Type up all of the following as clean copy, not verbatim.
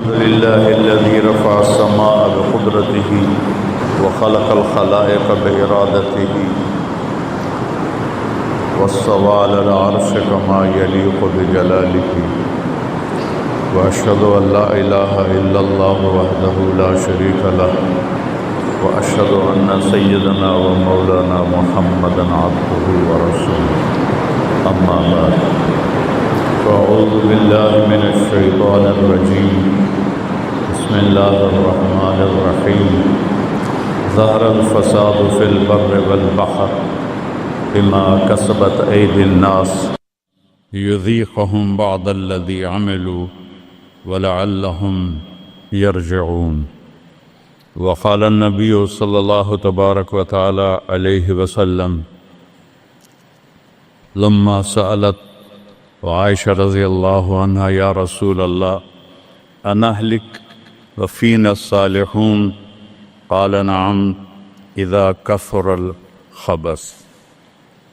لله الذي رفع السماء بقدرته وخلق الخلائق بإرادته واستوى على العرش كما يليق بجلاله وأشهد أن لا إله إلا الله وحده لا شريك له وأشهد أن سيدنا ومولانا محمدا عبده ورسوله أما بعد فأعوذ بالله من الشيطان الرجيم بسم الله الرحمن الرحيم ظهر الفساد في البر والبحر بما كسبت أيدي الناس ليذيقهم بعض الذي عملوا ولعلهم يرجعون وقال النبي صلى الله تبارك وتعالى عليه وسلم لما سألت وعائشة رضي الله عنها يا رسول الله أنهلك وفينا الصالحون قال نعم إذا كثر الخبث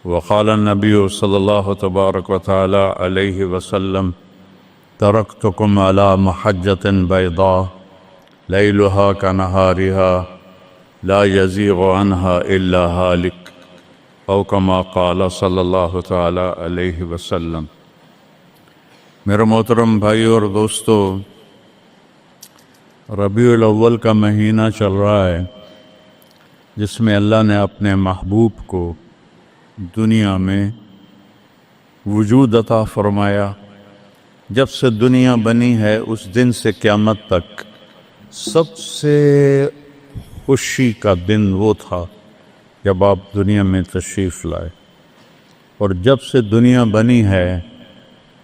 وقال النبي صلى الله تبارك وتعالى عليه وسلم تركتكم على محجة بيضاء ليلها كنهارها لا يزيغ عنها إلا هالك أو كما قال صلى الله تعالى عليه وسلم۔ میرے محترم بھائی اور دوستو، ربیع الاول کا مہینہ چل رہا ہے جس میں اللہ نے اپنے محبوب کو دنیا میں وجود عطا فرمایا۔ جب سے دنیا بنی ہے اس دن سے قیامت تک سب سے خوشی کا دن وہ تھا جب آپ دنیا میں تشریف لائے، اور جب سے دنیا بنی ہے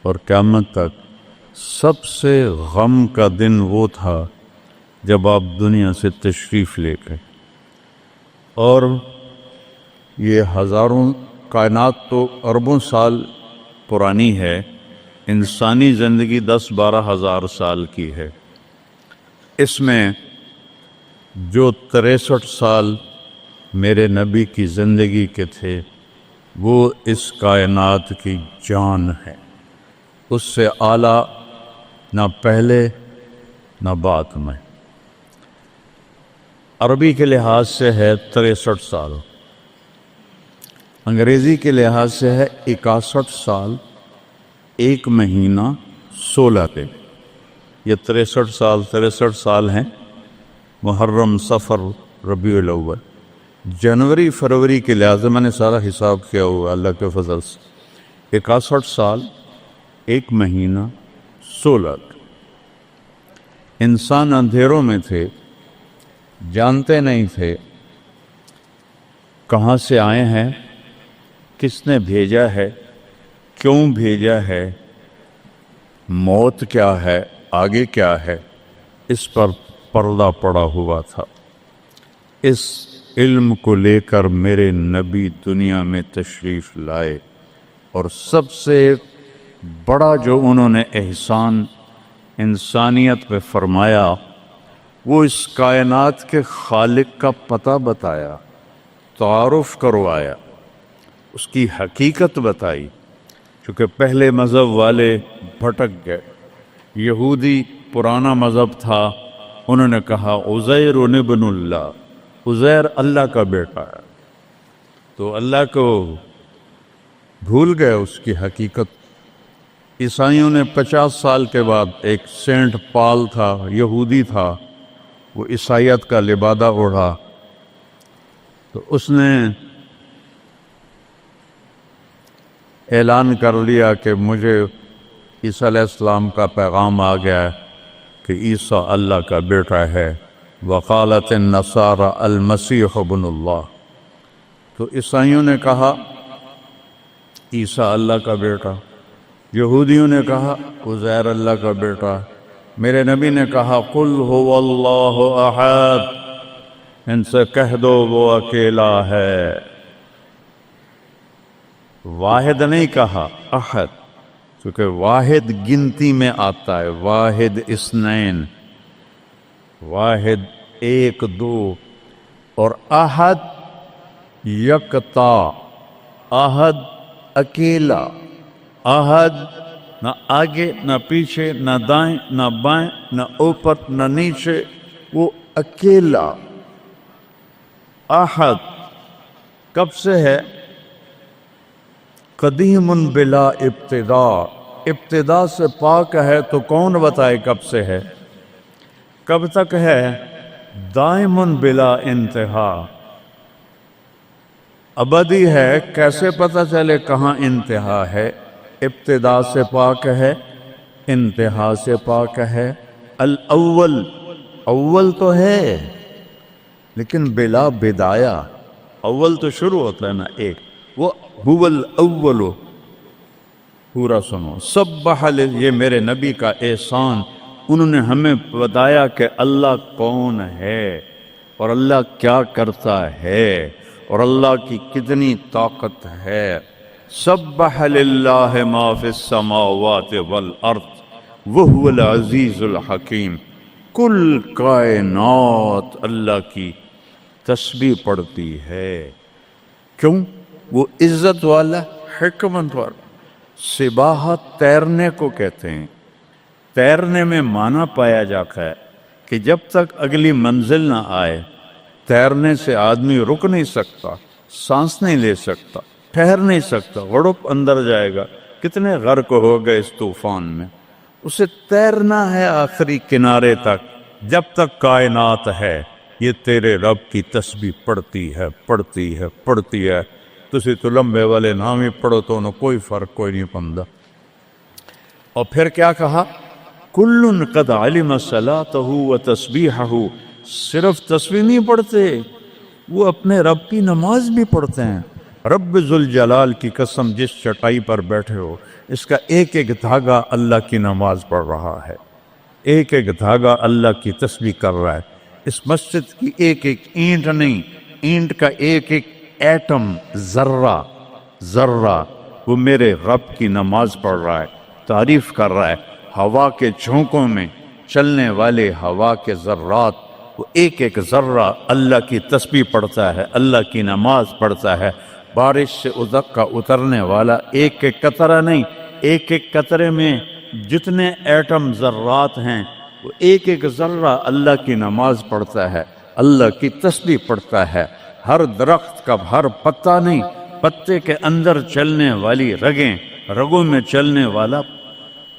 اور قیامت تک سب سے غم کا دن وہ تھا جب آپ دنیا سے تشریف لے گئے۔ اور یہ ہزاروں کائنات تو اربوں سال پرانی ہے، انسانی زندگی 10-12 ہزار سال کی ہے۔ اس میں جو 63 سال میرے نبی کی زندگی کے تھے وہ اس کائنات کی جان ہے، اس سے اعلیٰ نہ پہلے نہ بعد میں۔ عربی کے لحاظ سے ہے 63 سال، انگریزی کے لحاظ سے ہے 61 سال 1 مہینہ 16 دن۔ یہ 63 سال ہیں، محرم، صفر، ربیع الاول، جنوری فروری کے لحاظ سے میں نے سارا حساب کیا ہوا اللہ کے فضل سے، 61 سال 1 مہینہ 16 دن۔ انسان اندھیروں میں تھے، جانتے نہیں تھے کہاں سے آئے ہیں، کس نے بھیجا ہے، کیوں بھیجا ہے، موت کیا ہے، آگے کیا ہے، اس پر پردہ پڑا ہوا تھا۔ اس علم کو لے کر میرے نبی دنیا میں تشریف لائے، اور سب سے بڑا جو انہوں نے احسان انسانیت پہ فرمایا وہ اس کائنات کے خالق کا پتہ بتایا، تعارف کروایا، اس کی حقیقت بتائی۔ چونکہ پہلے مذہب والے بھٹک گئے، یہودی پرانا مذہب تھا، انہوں نے کہا عزیر ابن اللہ، عزیر اللہ کا بیٹا ہے، تو اللہ کو بھول گئے اس کی حقیقت۔ عیسائیوں نے 50 سال کے بعد، ایک سینٹ پال تھا، یہودی تھا، وہ عیسائیت کا لبادہ اوڑھا، تو اس نے اعلان کر لیا کہ مجھے عیسیٰ علیہ السلام کا پیغام آ گیا ہے کہ عیسیٰ اللہ کا بیٹا ہے۔ وقالت النصارى المسیح ابن اللہ، تو عیسائیوں نے کہا عیسیٰ اللہ کا بیٹا، یہودیوں نے کہا عزیر اللہ کا بیٹا، میرے نبی نے کہا قل هو اللہ احد، ان سے کہہ دو وہ اکیلا ہے۔ واحد نہیں کہا، احد، کیونکہ واحد گنتی میں آتا ہے، واحد اثنین، واحد 1 2، اور احد یکتا، احد اکیلا، احد نہ آگے نہ پیچھے، نہ دائیں نہ بائیں، نہ اوپر نہ نیچے، وہ اکیلا احد کب سے ہے؟ قدیم بلا ابتدا، ابتدا سے پاک ہے تو کون بتائے کب سے ہے، کب تک ہے؟ دائم بلا انتہا، ابدی ہے، کیسے پتہ چلے کہاں انتہا ہے؟ ابتدا سے پاک ہے، انتہا سے پاک ہے۔ الاول، اول تو ہے لیکن بلا بدایا، اول تو شروع ہوتا ہے نا ایک، وہ هو الاول، پورا سنو۔ سبح، یہ میرے نبی کا احسان، انہوں نے ہمیں بتایا کہ اللہ کون ہے اور اللہ کیا کرتا ہے اور اللہ کی کتنی طاقت ہے۔ سبح للہ ما فی السماوات والارض وہو العزیز الحکیم، کل کائنات اللہ کی تسبیح پڑھتی ہے۔ کیوں؟ وہ عزت والا، حکمت والا۔ سباحت تیرنے کو کہتے ہیں، تیرنے میں معنی پایا جاتا ہے کہ جب تک اگلی منزل نہ آئے تیرنے سے آدمی رک نہیں سکتا، سانس نہیں لے سکتا، ٹھہر نہیں سکتا، غڑپ اندر جائے گا۔ کتنے غرق ہو گئے اس طوفان میں۔ اسے تیرنا ہے آخری کنارے تک، جب تک کائنات ہے یہ تیرے رب کی تسبیح پڑھتی ہے، پڑھتی ہے، پڑھتی ہے۔ تسی تو لمبے والے نام ہی پڑھو تو انہوں کوئی فرق کوئی نہیں پندہ۔ اور پھر کیا کہا؟ کل قد علم صلاتہ و تسبیحہ، صرف تسبیح نہیں پڑھتے، وہ اپنے رب کی نماز بھی پڑھتے ہیں۔ رب ذوالجلال کی قسم، جس چٹائی پر بیٹھے ہو اس کا ایک ایک دھاگا اللہ کی نماز پڑھ رہا ہے، ایک ایک دھاگا اللہ کی تسبیح کر رہا ہے۔ اس مسجد کی ایک ایک اینٹ نہیں، اینٹ کا ایک ایک ایٹم، ذرہ ذرہ، وہ میرے رب کی نماز پڑھ رہا ہے، تعریف کر رہا ہے۔ ہوا کے جھونکوں میں چلنے والے ہوا کے ذرات، وہ ایک ایک ذرہ اللہ کی تسبیح پڑھتا ہے، اللہ کی نماز پڑھتا ہے۔ بارش سے ادک کا اترنے والا ایک ایک قطرہ نہیں، ایک ایک قطرے میں جتنے ایٹم ذرات ہیں وہ ایک ایک ذرہ اللہ کی نماز پڑھتا ہے، اللہ کی تسبیح پڑھتا ہے۔ ہر درخت کا ہر پتا نہیں، پتے کے اندر چلنے والی رگیں، رگوں میں چلنے والا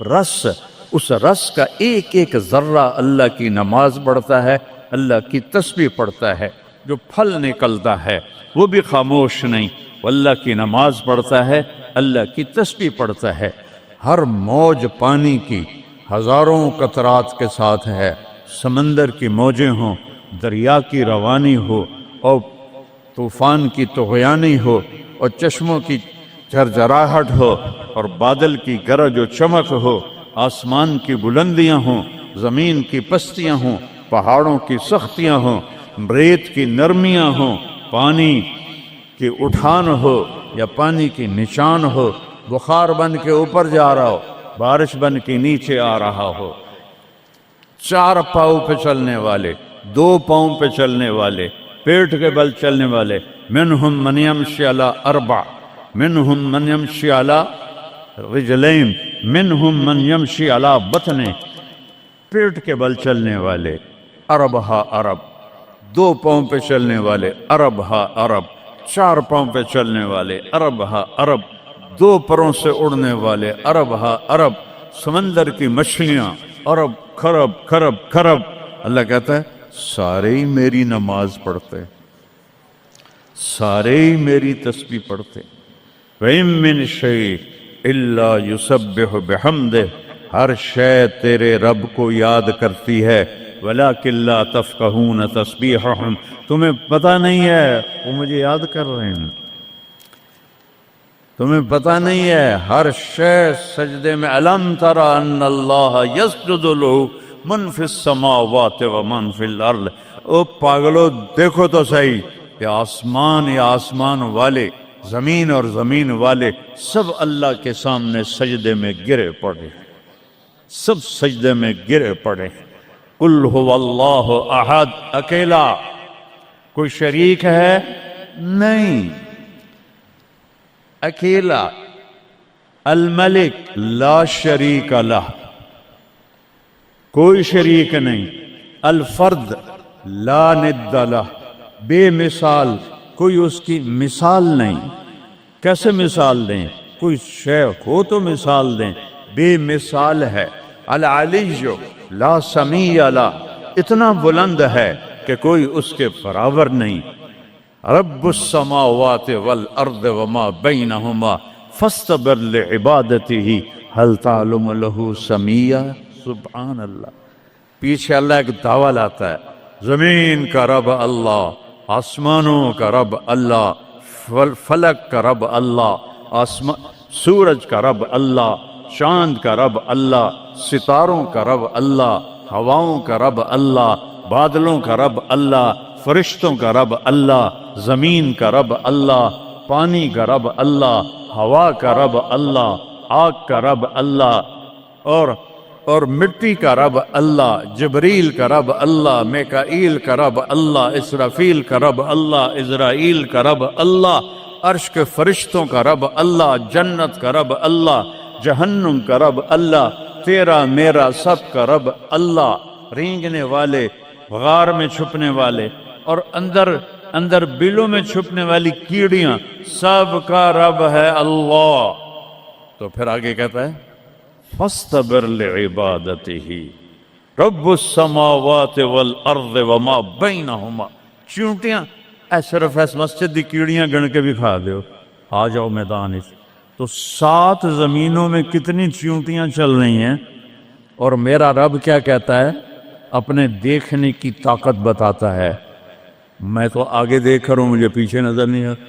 رس، اس رس کا ایک ایک ذرہ اللہ کی نماز پڑھتا ہے، اللہ کی تسبیح پڑھتا ہے۔ جو پھل نکلتا ہے وہ بھی خاموش نہیں، وہ اللہ کی نماز پڑھتا ہے، اللہ کی تسبیح پڑھتا ہے۔ ہر موج پانی کی ہزاروں قطرات کے ساتھ ہے، سمندر کی موجیں ہوں، دریا کی روانی ہو، اور طوفان کی طغیانی ہو، اور چشموں کی جھرجھراہٹ ہو، اور بادل کی گرج و چمک ہو، آسمان کی بلندیاں ہوں، زمین کی پستیاں ہوں، پہاڑوں کی سختیاں ہوں، ریت کی نرمیاں ہوں، پانی کی اٹھان ہو یا پانی کی نشان ہو، بخار بن کے اوپر جا رہا ہو، بارش بن کے نیچے آ رہا ہو، چار پاؤں پہ چلنے والے، دو پاؤں پہ چلنے والے، پیٹ کے بل چلنے والے، منہم من یمشی علی اربع، منہم من یمشی علی رجلین، منہم من یمشی علی بطن، پیٹ کے بل چلنے والے، عرب ہا عرب، دو پاؤں پہ چلنے والے، عرب ہا عرب، چار پاؤں پہ چلنے والے، عرب ہا عرب، دو پروں سے اڑنے والے، عرب ہا عرب، سمندر کی مچھلیاں، عرب کھرب کھرب کھرب۔ اللہ کہتا ہے سارے ہی میری نماز پڑھتے، سارے ہی میری تسبیح پڑھتے۔ وَإِن مِّن شَيْءٍ إِلَّا يُسَبِّحُ بِحَمْدِهِ، ہر شے تیرے رب کو یاد کرتی ہے، وَلَٰكِن لَّا تَفْقَهُونَ تَسْبِيحَهُمْ، تمہیں پتہ نہیں ہے وہ مجھے یاد کر رہے ہیں، تمہیں پتہ نہیں ہے۔ ہر شے سجدے میں، أَلَمْ تَرَ أَنَّ اللَّهَ يَسْجُدُ لَهُ مَن فِي السَّمَاوَاتِ وَمَن فِي الْأَرْضِ، او پاگلو دیکھو تو صحیح کہ آسمان یا آسمان والے، زمین اور زمین والے سب اللہ کے سامنے سجدے میں گرے پڑے، سب سجدے میں گرے پڑے۔ قل هو اللہ احد، اکیلا، کوئی شریک ہے نہیں، اکیلا الملک لا شریک لہ، کوئی شریک نہیں، الفرد لا ند لہ، بے مثال، کوئی اس کی مثال نہیں۔ کیسے مثال دیں؟ کوئی شے ہو تو مثال دیں، بے مثال ہے۔ العلی لا سمیع لہ، اتنا بلند ہے کہ کوئی اس کے برابر نہیں۔ رب السماوات والارض وما بینہما فاستبر لعبادتہ هل تعلم له سمیع۔ سبحان اللہ۔ پیچھے اللہ ایک دعویٰ لاتا ہے، زمین کا رب اللہ، آسمانوں کا رب اللہ، فلک کا رب اللہ، سورج کا رب اللہ، چاند کا رب اللہ، ستاروں کا رب اللہ، ہواؤں کا رب اللہ، بادلوں کا رب اللہ، فرشتوں کا رب اللہ، زمین کا رب اللہ، پانی کا رب اللہ، ہوا کا رب اللہ، آگ کا رب اللہ، اور مٹی کا رب اللہ، جبریل کا رب اللہ، میکائیل کا رب اللہ، اسرافیل کا رب اللہ، عزرائیل کا رب اللہ، عرش کے فرشتوں کا رب اللہ، جنت کا رب اللہ، جہنم کا رب اللہ، تیرا میرا سب کا رب اللہ، رینگنے والے، غار میں چھپنے والے، اور اندر بلوں میں چھپنے والی کیڑیاں، سب کا رب ہے اللہ۔ تو پھر آگے کہتا ہے فاستبر لعبادتہ رب السماوات والارض وما بینہما۔ چونٹیاں صرف اس مسجد دی کیڑیاں گن کے بھی کھا دیو، آ جاؤ میدان اس۔ تو 7 زمینوں میں کتنی چونٹیاں چل رہی ہیں، اور میرا رب کیا کہتا ہے؟ اپنے دیکھنے کی طاقت بتاتا ہے۔ میں تو آگے دیکھ رہا ہوں، مجھے پیچھے نظر نہیں آ رہا،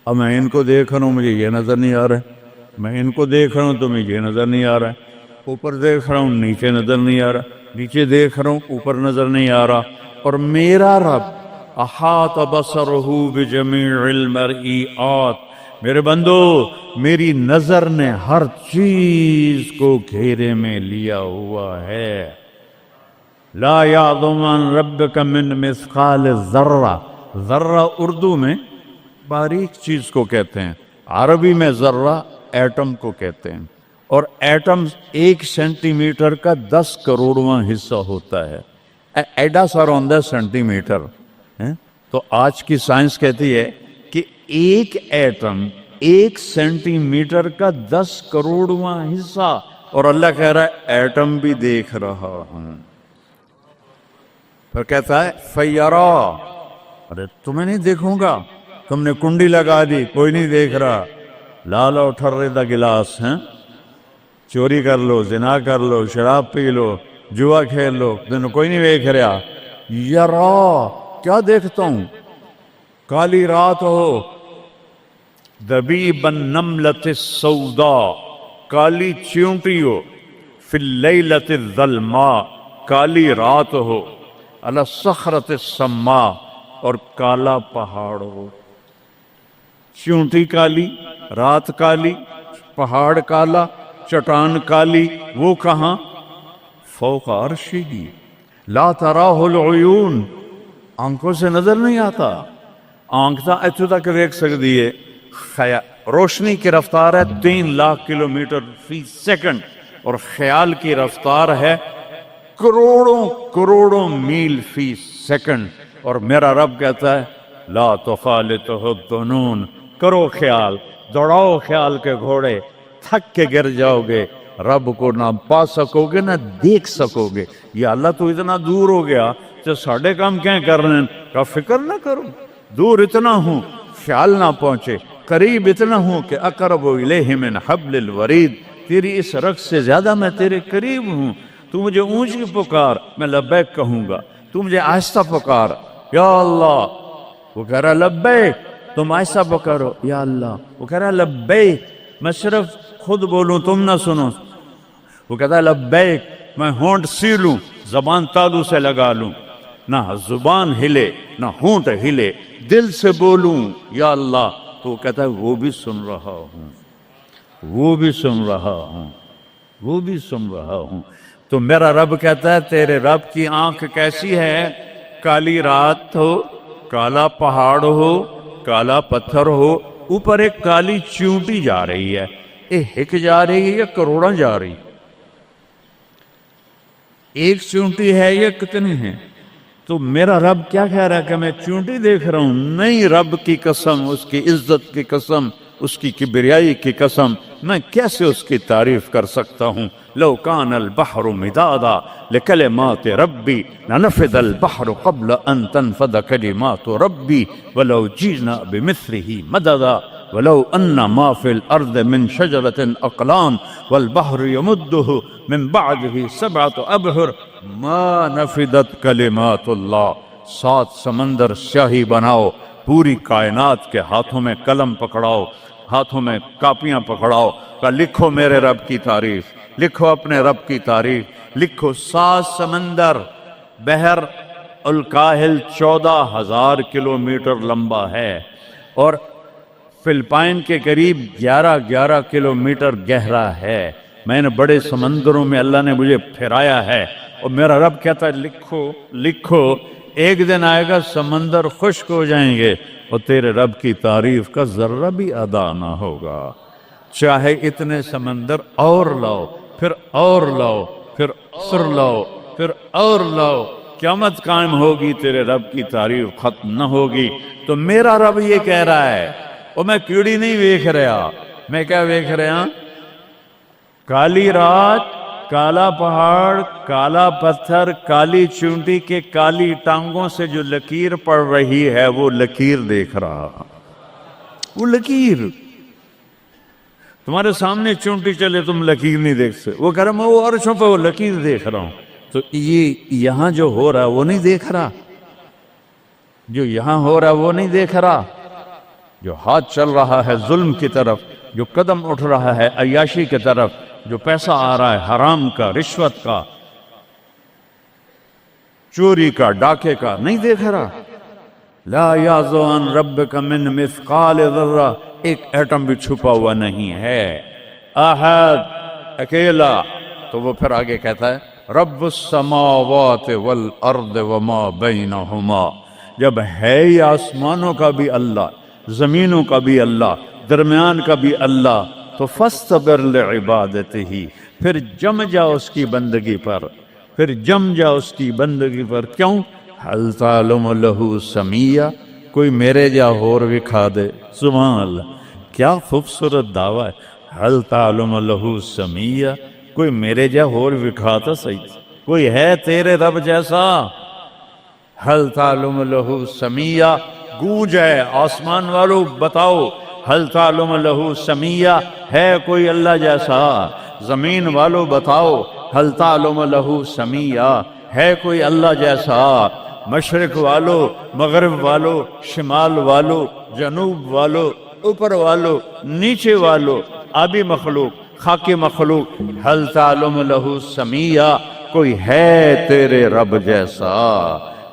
اب میں ان کو دیکھ رہا ہوں، مجھے یہ نظر نہیں آ رہا ہے، میں ان کو دیکھ رہا ہوں تو مجھے یہ نظر نہیں آ رہا ہے، اوپر دیکھ رہا ہوں نیچے نظر نہیں آ رہا، نیچے دیکھ رہا ہوں اوپر نظر نہیں آ رہا، اور میرا رب احاط بصرہ بجمیع المرئیات۔ میرے بندو، میری نظر نے ہر چیز کو گھیرے میں لیا ہوا ہے۔ لا یعظم عن ربک من مثقال ذرہ، ذرہ اردو میں باریک چیز کو کہتے ہیں، عربی میں ذرہ ایٹم کو کہتے ہیں، اور ایٹم 1 سینٹی میٹر کا 10 کروڑواں حصہ ہوتا ہے۔ ایڈا سارا ہوتا ہے سینٹی میٹر۔ تو آج کی سائنس کہتی ہے کہ ایک ایٹم 1 سینٹی میٹر کا 10 کروڑواں حصہ، اور اللہ کہہ رہا ہے ایٹم بھی دیکھ رہا ہوں۔ پھر کہتا ہے فیرا، ارے تمہیں نہیں دیکھوں گا، تم نے کنڈی لگا دی، کوئی نہیں دیکھ رہا، لا لو ٹھرے دا گلاس ہیں، چوری کر لو، زنا کر لو، شراب پی لو، جوا کھیل لو، تمہیں کوئی نہیں دیکھ رہا۔ یرا، کیا دیکھتا ہوں؟ کالی رات ہو، دبیب النملۃ السوداء، کالی چیونٹی ہو، فی اللیلۃ الظلماء، کالی رات ہو، علی الصخرۃ السماء، اور کالا پہاڑ ہو۔ چیونٹی کالی، رات کالی، پہاڑ کالا، چٹان کالی، وہ کہاں؟ فوق عرشہ لا تراہ العیون، آنکھوں سے نظر نہیں آتا۔ آنکھ تا اتو تک دیکھ سکتی ہے، روشنی کی رفتار ہے 3 لاکھ کلومیٹر فی سیکنڈ، اور خیال کی رفتار ہے کروڑوں میل فی سیکنڈ۔ اور میرا رب کہتا ہے لا تخالطہ الظنون، کرو خیال، دوڑاؤ خیال کے گھوڑے، تھک کے گر جاؤ گے، رب کو نہ پا سکو گے نہ دیکھ سکو گے۔ یا اللہ تو اتنا دور ہو گیا تو ساڑھے کام کیا کر رہے ہیں؟ کا فکر نہ کرو، دور اتنا ہوں خیال نہ پہنچے، قریب اتنا ہوں کہ اقرب الیہ من حبل الورید، تیری اس رگ سے زیادہ میں تیرے قریب ہوں۔ تو مجھے اونچی پکار، میں لبیک کہوں گا، تو مجھے آہستہ پکار، یا اللہ، وہ کہہ رہا لبیک، تم آہستہ پکارو، یا اللہ، وہ کہہ رہا لبیک، میں صرف خود بولوں تم نہ سنو، وہ کہتا ہے لبیک، میں ہونٹ سیلوں، زبان تالو سے لگا لوں، نہ زبان ہلے نہ ہونٹ ہلے، دل سے بولوں یا اللہ، تو وہ کہتا ہے وہ بھی سن رہا ہوں، وہ بھی سن رہا ہوں، وہ بھی سن رہا ہوں۔ تو میرا رب کہتا ہے تیرے رب کی آنکھ کیسی ہے؟ کالی رات ہو، کالا پہاڑ ہو، کالا پتھر ہو، اوپر ایک کالی چیونٹی جا رہی ہے، ایک جا رہی ہے یا کروڑاں جا رہی؟ ایک چونٹی ہے یا کتنی ہیں؟ تو میرا رب کیا کہہ رہا ہے کہ میں چونٹی دیکھ رہا ہوں؟ نہیں، رب کی قسم، اس کی عزت کی قسم، اس کی کبریائی کی قسم، میں کیسے اس کی تعریف کر سکتا ہوں؟ لو کان البحر مدادا لکلمات ربی لنفد البحر قبل ان تنفد کلمات ربی ولو جئنا بمثله مددا ولو ان ما في الارض من شجرة اقلام والبحر يمده من بعده 7 ابحر ما نفدت کلمات اللہ۔ 7 سمندر سیاہی بناؤ، پوری کائنات کے ہاتھوں میں قلم پکڑاؤ، ہاتھوں میں کاپیاں پکڑاؤ، کہ لکھو میرے رب کی تعریف، لکھو اپنے رب کی تعریف، لکھو۔ 7 سمندر، بحر الکاہل 14,000 کلومیٹر لمبا ہے، اور فلپائن کے قریب 11 کلومیٹر گہرا ہے۔ میں نے بڑے سمندروں میں اللہ نے مجھے پھرایا ہے، اور میرا رب کہتا ہے لکھو لکھو۔ ایک دن آئے گا سمندر خشک ہو جائیں گے اور تیرے رب کی تعریف کا ذرہ بھی ادا نہ ہوگا، چاہے اتنے سمندر اور لاؤ، پھر اور لاؤ، پھر اور لاؤ، پھر اور لاؤ، قیامت قائم ہوگی، تیرے رب کی تعریف ختم نہ ہوگی۔ تو میرا رب یہ کہہ رہا ہے، اور میں کیڑی نہیں ویکھ رہا، میں کیا ویکھ رہا؟ کالی رات، کالا پہاڑ، کالا پتھر، کالی چونٹی کے کالی ٹانگوں سے جو لکیر پڑ رہی ہے وہ لکیر دیکھ رہا، وہ لکیر۔ تمہارے سامنے چونٹی چلے تم لکیر نہیں دیکھ سکتے، وہ کہہ رہا میں وہ عرشوں پہ وہ لکیر دیکھ رہا ہوں۔ تو یہ یہاں جو ہو رہا ہے وہ نہیں دیکھ رہا، جو یہاں ہو رہا ہے وہ نہیں دیکھ رہا، جو ہاتھ چل رہا ہے ظلم کی طرف، جو قدم اٹھ رہا ہے عیاشی کی طرف، جو پیسہ آ رہا ہے حرام کا، رشوت کا، چوری کا، ڈاکے کا، نہیں دیکھ رہا۔ لا یعزو عن ربک من مثقال ذرہ، ایک ایٹم بھی چھپا ہوا نہیں ہے، احد، اکیلا۔ تو وہ پھر آگے کہتا ہے رب السماوات والارض وما بینہما، جب ہے یہ آسمانوں کا بھی اللہ، زمینوں کا بھی اللہ، درمیان کا بھی اللہ، تو فاصطبر لعبادتہ، پھر جم جا اس کی بندگی پر، پھر جم جا اس کی بندگی پر۔ کیوں؟ حل تعلم لہ سمیہ، کوئی میرے جا اور وکھا دے۔ سبحان اللہ، کیا خوبصورت دعویٰ ہے، حل تعلم لہ سمیہ، کوئی میرے جا اور وکھا تا صحیح، کوئی ہے تیرے رب جیسا؟ حل تعلم لہ سمیہ، گونج ہے آسمان والو بتاؤ، حل تعلم لہ سمیہ، ہے کوئی اللہ جیسا؟ زمین والو بتاؤ، حل تعلم لہ سمیہ، ہے کوئی اللہ جیسا؟ مشرق والو، مغرب والو، شمال والو، جنوب والو، اوپر والو، نیچے والو، آبی مخلوق، خاکی مخلوق، حل تعلم لہ سمیہ، کوئی ہے تیرے رب جیسا،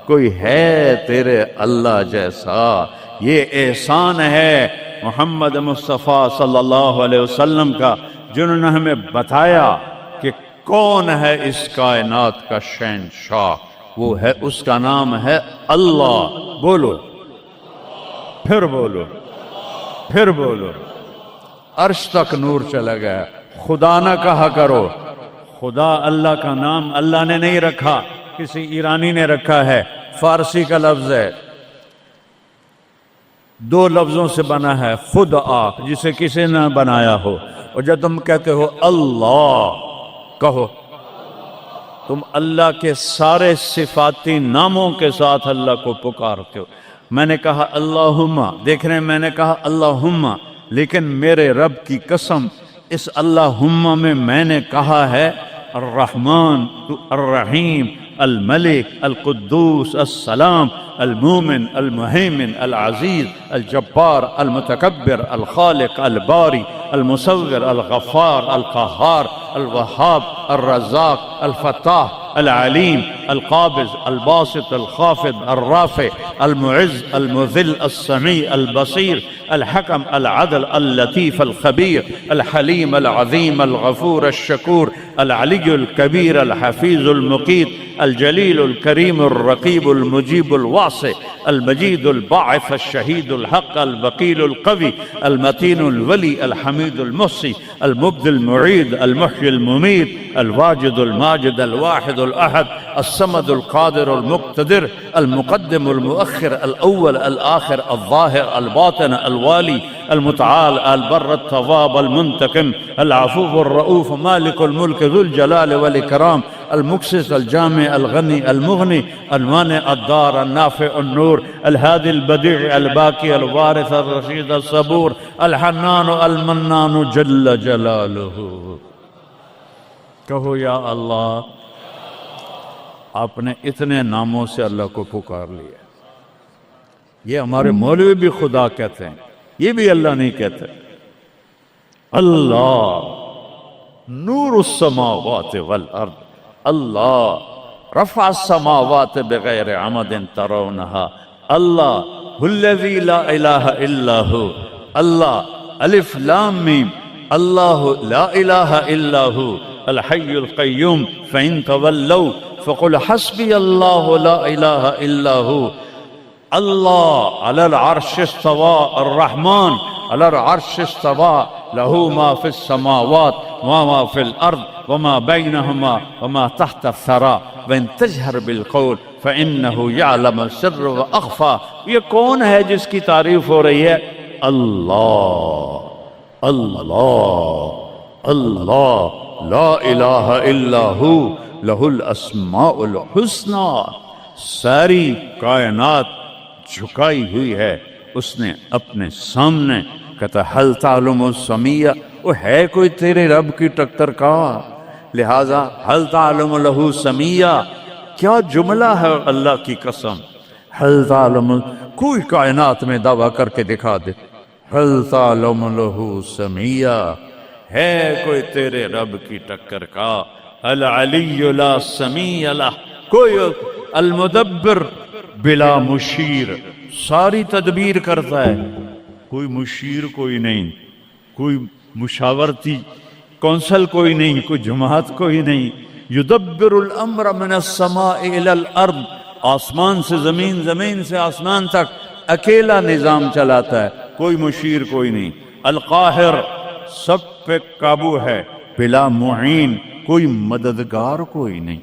کوئی ہے تیرے اللہ جیسا؟ یہ احسان ہے محمد مصطفیٰ صلی اللہ علیہ وسلم کا، جنہوں نے ہمیں بتایا کہ کون ہے اس کائنات کا شہنشاہ، وہ ہے، اس کا نام ہے اللہ۔ بولو، پھر بولو، پھر بولو۔ عرش تک نور چلا گیا۔ خدا نہ کہا کرو، خدا اللہ کا نام اللہ نے نہیں رکھا، کسی ایرانی نے رکھا ہے، فارسی کا لفظ ہے، 2 لفظوں سے بنا ہے، خود آ، جسے کسی نے بنایا ہو، اور جب تم کہتے ہو اللہ، کہو تم اللہ کے سارے صفاتی ناموں کے ساتھ اللہ کو پکارتے ہو۔ میں نے کہا اللہم، دیکھ رہے ہیں میں نے کہا اللہم، لیکن میرے رب کی قسم اس اللہم میں نے کہا ہے الرحمن، الرحیم، الملک، القدوس، السلام، المومن، المہیمن، العزیز، الجبار، المتکبر، الخالق، الباری، المصور، الغفار، القہار، الوہاب، الرزاق، الفتاح، العلیم، القابض، الباسط، الخافض، الرافع، المعز، المذل، السمیع، البصیر، الحکم، العدل، اللطیف، الخبیر، الحلیم، العظیم، الغفور، الشکور، العلی الکبیر، الحفیظ، المقیت، الجلیل، الکریم، الرقیب، المجیب، الواسع، المجيد الباعث الشهيد الحق الوكيل القوي المتين الولي الحميد المحصي المبدي المعيد المحيي المميت الواجد الماجد الواحد الأحد الصمد القادر المقتدر المقدم المؤخر الأول الآخر الظاهر الباطن الوالي المتعال البر التواب المنتقم العفو الرؤوف مالك الملك ذو الجلال والإكرام المقسط الجامع الغني المغني المانع الضار النافع النور الهادي البديع الباقي الوارث الرشيد الصبور الحنان المنان جل جلاله. کہو یا اللہ. آپ نے اتنے ناموں سے اللہ کو پکار لیا. یہ ہمارے مولوی بھی خدا کہتے ہیں, یہ بھی اللہ نہیں کہتے. اللہ نور السماوات والارض, اللہ رفع السماوات بغیر عمد ترونها, اللہ الذی لا الہ الا ہو, اللہ الف لام میم, اللہ لا الہ الا ہو الحی القیوم فإن تولوا فقل حسبی اللہ لا الہ الا ہو. اللہ علی العرش استوى الرحمن علی العرش استوى له ما في السماوات وما في الأرض وما بينهما وما تحت الثرى وإن تجهر بالقول فإنه يعلم السر وأخفى. یہ کون ہے جس کی تعریف ہو رہی ہے؟ اللہ اللہ اللہ لا الہ الا ہو لہ الاسماء الحسنى. ساری کائنات جھکائی ہوئی ہے اس نے اپنے سامنے. کہتا حل تعلم السمیہ, وہ ہے کوئی تیرے رب کی ٹکر کا؟ لہذا حل تعلم لہ سمیہ, کیا جملہ ہے اللہ کی قسم. حل تعلم, کوئی کائنات میں دعویٰ کر کے دکھا دے. حل تعلم لہ سمیہ, ہے کوئی تیرے رب کی ٹکر کا؟ العلی لا سمیہ لہ, کوئی المدبر بلا مشیر, ساری تدبیر کرتا ہے, کوئی مشیر کوئی نہیں, کوئی مشاورتی کونسل کوئی نہیں, کوئی جماعت کوئی نہیں. یدبر الامر من السماء الى الارض, آسمان سے زمین, زمین سے آسمان تک اکیلا نظام چلاتا ہے, کوئی مشیر کوئی نہیں. القاہر, سب پہ قابو ہے, بلا معین, کوئی مددگار کوئی نہیں.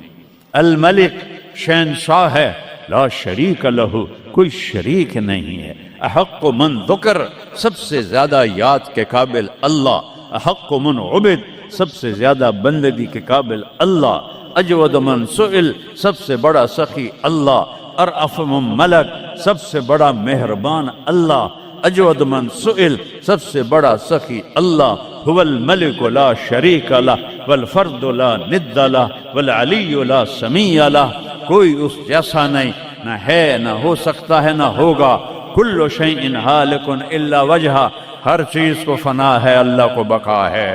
الملک, شہنشاہ ہے, لا شریک لہ, کوئی شریک نہیں ہے. احق من ذکر, سب سے زیادہ یاد کے قابل اللہ. احق من عبد, سب سے زیادہ بندگی کے قابل اللہ. اجود من سئل, سب سے بڑا سخی اللہ. ارأف من ملک, سب سے بڑا مہربان اللہ. اجود من سئل, سب سے بڑا سخی اللہ. هو الملک لا شریک لہ والفرد لا ند لہ والعلی لا سمیہ لہ, کوئی اس جیسا نہیں, نہ ہے نہ ہو سکتا ہے نہ ہوگا. کل شیء ہالک الا وجہہ, ہر چیز کو فنا ہے اللہ کو بقا ہے.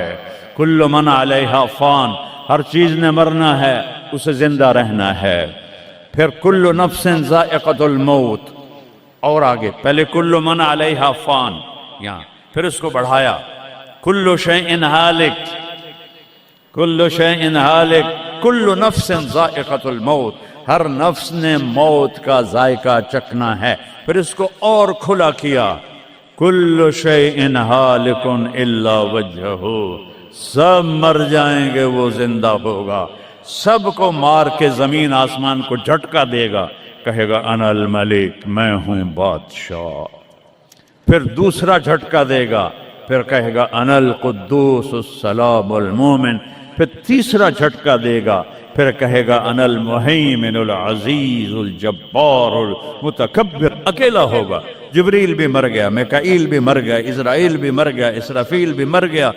کل من علیہا فان, ہر چیز نے مرنا ہے اسے زندہ رہنا ہے. پھر کل نفس ذائقۃ الموت, اور آگے پہلے کل من علیہا فان, یہاں پھر اس کو بڑھایا کل شیء ہالک, کل شیء ہالک, کل نفس ذائقۃ الموت, ہر نفس نے موت کا ذائقہ چکھنا ہے. پھر اس کو اور کھلا کیا کل شیء ہالک الا وجہہ, سب مر جائیں گے وہ زندہ ہوگا. سب کو مار کے زمین آسمان کو جھٹکا دے گا, کہے گا انا الملک, میں ہوں بادشاہ. پھر دوسرا جھٹکا دے گا, پھر کہے گا انا القدوس السلام المومن. پھر تیسرا جھٹکا دے گا, پھر کہے گا انا المہیمن العزیز الجبار المتکبر. اکیلا ہوگا. جبریل بھی مر گیا, میکائیل بھی مر گیا, اسرائیل بھی مر گیا, اسرافیل بھی مر گیا,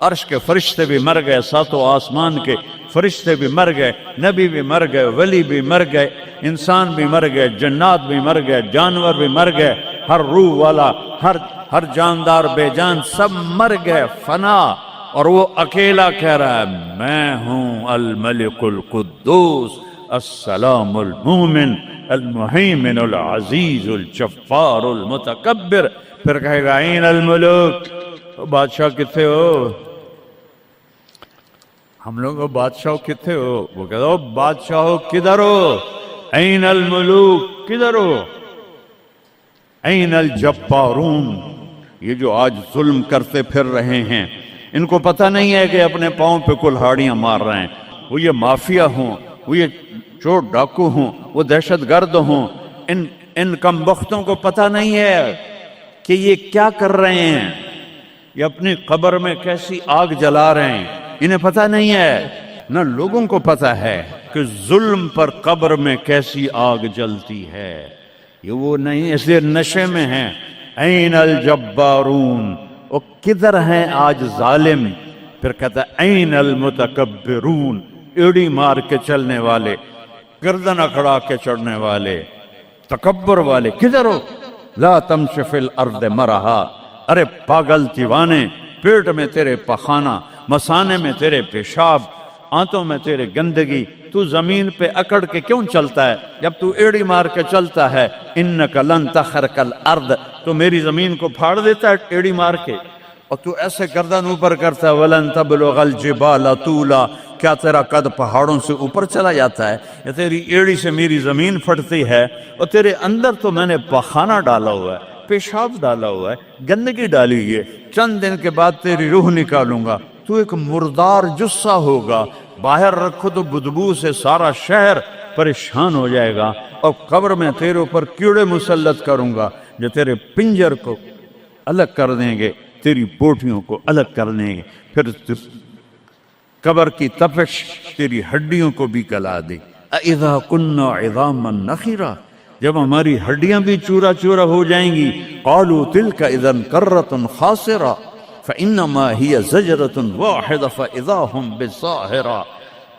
عرش کے فرشتے بھی مر گئے, ساتوں آسمان کے فرشتے بھی مر گئے, نبی بھی مر گئے, ولی بھی مر گئے, انسان بھی مر گئے, جنات بھی مر گئے, جانور بھی مر گئے, ہر روح والا, ہر جاندار بے جان سب مر گئے, فنا. اور وہ اکیلا کہہ رہا ہے میں ہوں الملک القدوس السلام المومن المہیمن العزیز الجبار المتکبر. پھر کہے گا این الملوک, بادشاہ کتنے ہو؟ ہم لوگ بادشاہ کتنے ہو؟ وہ کہتا ہو بادشاہ کدھر ہو؟ این الملوک, کدھر ہو؟ این الجبارون، یہ جو آج ظلم کرتے پھر رہے ہیں، ان کو پتہ نہیں ہے کہ اپنے پاؤں پہ کلہاڑیاں مار رہے ہیں، وہ یہ مافیا ہوں، وہ یہ چور ڈاکو ہوں، وہ دہشت گرد ہوں، ان کم بختوں کو پتہ نہیں ہے کہ یہ کیا کر رہے ہیں، یہ اپنی قبر میں کیسی آگ جلا رہے ہیں، انہیں پتہ نہیں ہے۔ نہ لوگوں کو پتہ ہے کہ ظلم پر قبر میں کیسی آگ جلتی ہے، یہ وہ نہیں، اس لیے نشے میں ہیں۔ این الجبارون، وہ کدھر ہیں آج ظالم؟ پھر کہتا ہے این المتکبرون، ایڑی مار کے چلنے والے، گردن اکھڑا کے چڑھنے والے، تکبر والے کدھر ہو؟ لا تمش فی الارض مرحا، ارے پاگل دیوانے، پیٹ میں تیرے پخانہ، مثانے میں تیرے پیشاب، آنتوں میں تیرے گندگی، تو زمین پہ اکڑ کے کیوں چلتا ہے؟ جب تو ایڑی مار کے چلتا ہے، انک لن تخرق الارض، تو میری زمین کو پھاڑ دیتا ہے ایڑی مار کے، اور تو ایسے گردن اوپر کرتا ہے، ولن تبلغ الجبال طولا، کیا تیرا قد پہاڑوں سے اوپر چلا جاتا ہے؟ یا تیری ایڑی سے میری زمین پھٹتی ہے، اور تیرے اندر تو میں نے پخانہ ڈالا ہوا ہے، پیشاب ڈالا ہوا ہے، گندگی ڈالی ہوئی ہے، چند دن کے بعد تیری روح نکالوں گا، تو ایک مردار جثہ ہوگا، باہر رکھو تو بدبو سے سارا شہر پریشان ہو جائے گا، اور قبر میں تیرے اوپر کیڑے مسلط کروں گا جو تیرے پنجر کو الگ کر دیں گے، تیری بوٹیوں کو الگ کر دیں گے، پھر قبر کی تپش تیری ہڈیوں کو بھی گلا دے۔ اذا كنا عظاما نخرا، جب ہماری ہڈیاں بھی چورا چورا ہو جائیں گی، قالوا تلك اذا كرة خاسرة فانما هي زجرة واحدة فاذا هم بالساهرة۔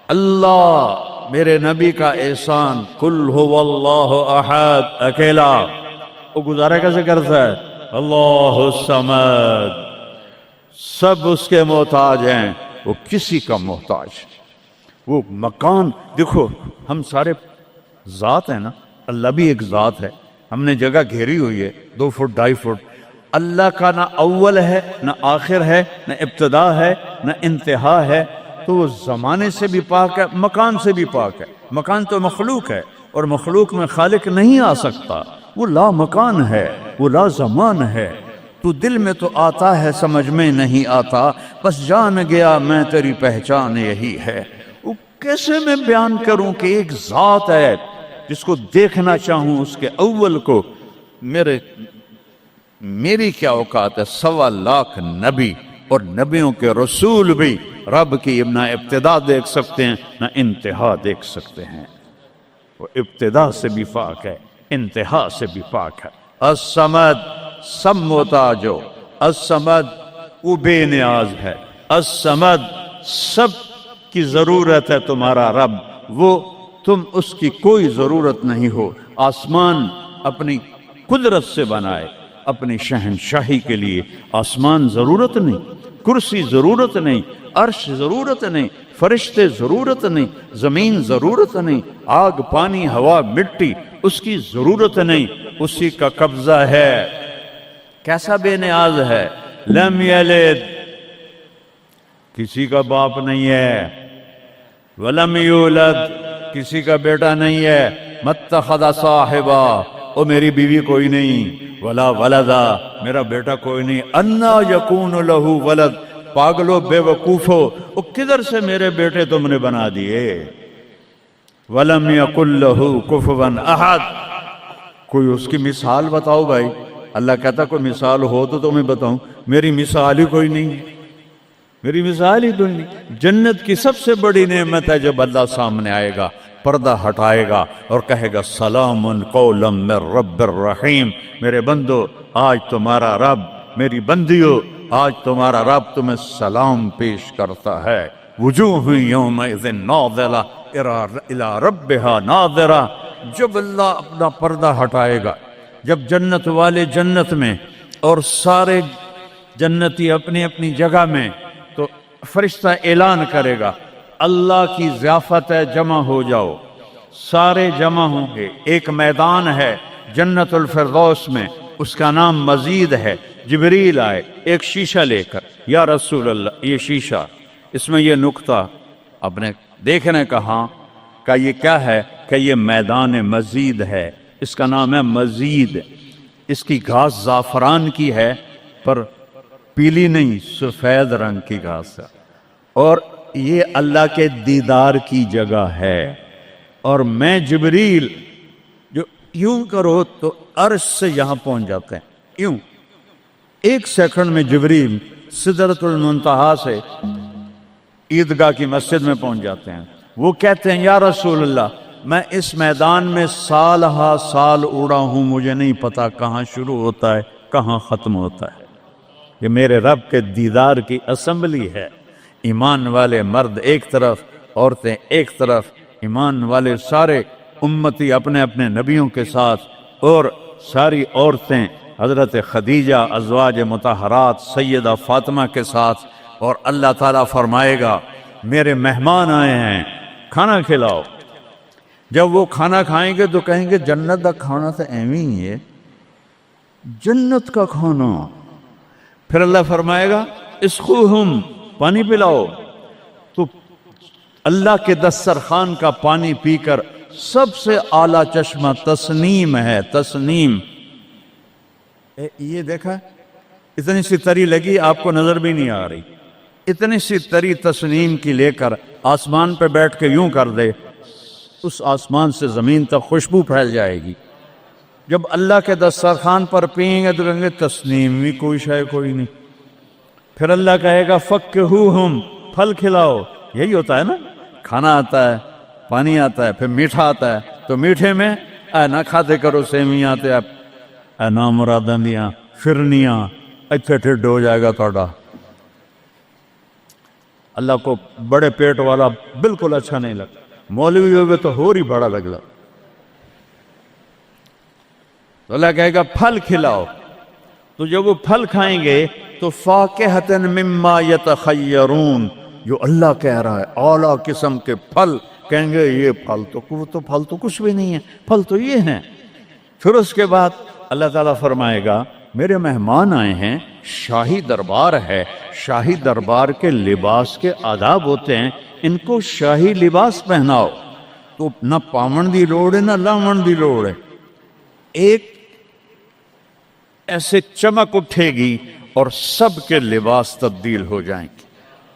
اللہ میرے نبی کا احسان، قل هو اللہ احد، اکیلا، وہ گزارا کیسے کرتا ہے؟ اللہ الصمد، سب اس کے محتاج ہیں، وہ کسی کا محتاج۔ وہ مکان دیکھو، ہم سارے ذات ہیں نا، اللہ بھی ایک ذات ہے، ہم نے جگہ گھیری ہوئی ہے 2 فٹ 2.5 فٹ، اللہ کا نہ اول ہے نہ آخر ہے نہ ابتدا ہے نہ انتہا ہے، تو وہ زمانے سے بھی پاک ہے، مکان سے بھی پاک ہے۔ مکان تو مخلوق ہے، اور مخلوق میں خالق نہیں آ سکتا، وہ لا مکان ہے، وہ لا زمان ہے۔ تو دل میں تو آتا ہے، سمجھ میں نہیں آتا، بس جان گیا میں تیری پہچان یہی ہے۔ وہ کیسے میں بیان کروں کہ ایک ذات ہے جس کو دیکھنا چاہوں، اس کے اول کو، میری کیا اوقات ہے؟ 1.25 لاکھ نبی اور نبیوں کے رسول بھی رب کی نہ ابتدا دیکھ سکتے ہیں نہ انتہا دیکھ سکتے ہیں، وہ ابتدا سے بھی پاک ہے، انتہا سے بھی پاک ہے۔ الصمد، سب محتاج ہو، الصمد وہ بے نیاز ہے، الصمد سب کی ضرورت ہے تمہارا رب، وہ تم اس کی کوئی ضرورت نہیں ہو۔ آسمان اپنی قدرت سے بنائے، اپنی شہنشاہی کے لیے آسمان ضرورت نہیں، کرسی ضرورت نہیں، عرش ضرورت نہیں، فرشتے ضرورت نہیں، زمین ضرورت نہیں، آگ پانی ہوا مٹی اس کی ضرورت نہیں، اسی کا قبضہ ہے۔ کیسا بے نیاز ہے؟ لم یلد، کسی کا باپ نہیں ہے، ولم یولد، کسی کا بیٹا نہیں ہے، متخذ صاحبہ، او میری بیوی کوئی نہیں، ولا ولدا، میرا بیٹا کوئی نہیں، انا یکون لہ ولد، پاگلو بے وقوفو، او کدھر سے میرے بیٹے تم نے بنا دیے؟ ولم یکن لہ کفوا احد، کوئی اس کی مثال بتاؤ بھائی۔ اللہ کہتا کوئی مثال ہو تو تمہیں بتاؤں، میری مثال ہی کوئی نہیں، میری مثال ہی کوئی نہیں۔ جنت کی سب سے بڑی نعمت ہے جب اللہ سامنے آئے گا، پردہ ہٹائے گا اور کہے گا سلام قولا من رب الرحیم، میرے بندو آج تمہارا رب، میری بندیو آج تمہارا رب تمہیں سلام پیش کرتا ہے۔ وجوہ یومئذ ناظرہ الی ربہا ناظرہ، جب اللہ اپنا پردہ ہٹائے گا، جب جنت والے جنت میں اور سارے جنتی اپنی اپنی جگہ میں، تو فرشتہ اعلان کرے گا اللہ کی ضیافت ہے، جمع ہو جاؤ۔ سارے جمع ہوں گے، ایک میدان ہے جنت الفردوس میں، اس کا نام مزید ہے۔ جبریل آئے ایک شیشہ لے کر، یا رسول اللہ یہ شیشہ، اس میں یہ نقطہ اپنے دیکھنے کہاں کہ یہ کیا ہے؟ کہ یہ میدان مزید ہے، اس کا نام ہے مزید۔ اس کی گھاس زعفران کی ہے پر پیلی نہیں، سفید رنگ کی گھاس ہے، اور یہ اللہ کے دیدار کی جگہ ہے۔ اور میں جبریل جو یوں کرو تو عرش سے یہاں پہنچ جاتے ہیں، یوں 1 سیکنڈ میں جبریل سدرۃ المنتہا سے عیدگاہ کی مسجد میں پہنچ جاتے ہیں۔ وہ کہتے ہیں یا رسول اللہ، میں اس میدان میں سال ہا سال اڑا ہوں، مجھے نہیں پتا کہاں شروع ہوتا ہے کہاں ختم ہوتا ہے۔ یہ میرے رب کے دیدار کی اسمبلی ہے، ایمان والے مرد ایک طرف، عورتیں ایک طرف، ایمان والے سارے امتی اپنے اپنے نبیوں کے ساتھ، اور ساری عورتیں حضرت خدیجہ ازواج مطہرات سیدہ فاطمہ کے ساتھ، اور اللہ تعالیٰ فرمائے گا میرے مہمان آئے ہیں کھانا کھلاؤ۔ جب وہ کھانا کھائیں گے تو کہیں گے جنت کا کھانا تو ایویں ہی ہے، جنت کا کھانا۔ پھر اللہ فرمائے گا اسقوہم، پانی پلاؤ، تو اللہ کے دسترخوان کا پانی پی کر سب سے اعلیٰ چشمہ تسنیم ہے، تسنیم۔ یہ دیکھا اتنی سی تری لگی آپ کو نظر بھی نہیں آ رہی، اتنی سی تری تسنیم کی لے کر آسمان پہ بیٹھ کے یوں کر دے، اس آسمان سے زمین تک خوشبو پھیل جائے گی۔ جب اللہ کے دسترخوان پر پئیں گے تو کہیں گے تسنیم بھی کوئی شے کوئی نہیں۔ پھر اللہ کہے گا فکہوہم، پھل کھلاؤ۔ یہی ہوتا ہے نا، کھانا آتا ہے، پانی آتا ہے، پھر میٹھا آتا ہے، تو میٹھے میں اے نہ کھاتے کرو سیویاں تے اے نا مراداں دیاں فرنیاں، اتھے ٹھڈ ہو جائے گا توڑا۔ اللہ کو بڑے پیٹ والا بالکل اچھا نہیں لگتا، مولوی ہوئے تو ہور ہی بڑا لگتا۔ تو اللہ کہے گا پھل کھلاؤ، تو جب وہ پھل کھائیں گے تو فاکہۃ مما یتخیرون، جو اللہ کہہ رہا ہے اعلیٰ قسم کے پھل، کہیں گے یہ پھل تو کچھ بھی نہیں ہے، پھل تو یہ ہیں۔ پھر اس کے بعد اللہ تعالیٰ فرمائے گا میرے مہمان آئے ہیں، شاہی دربار ہے، شاہی دربار کے لباس کے آداب ہوتے ہیں، ان کو شاہی لباس پہناؤ۔ تو نہ پاون دی لوڑ ہے نہ لاون دی لوڑ ہے، ایک ایسے چمک اٹھے گی اور سب کے لباس تبدیل ہو جائیں گے۔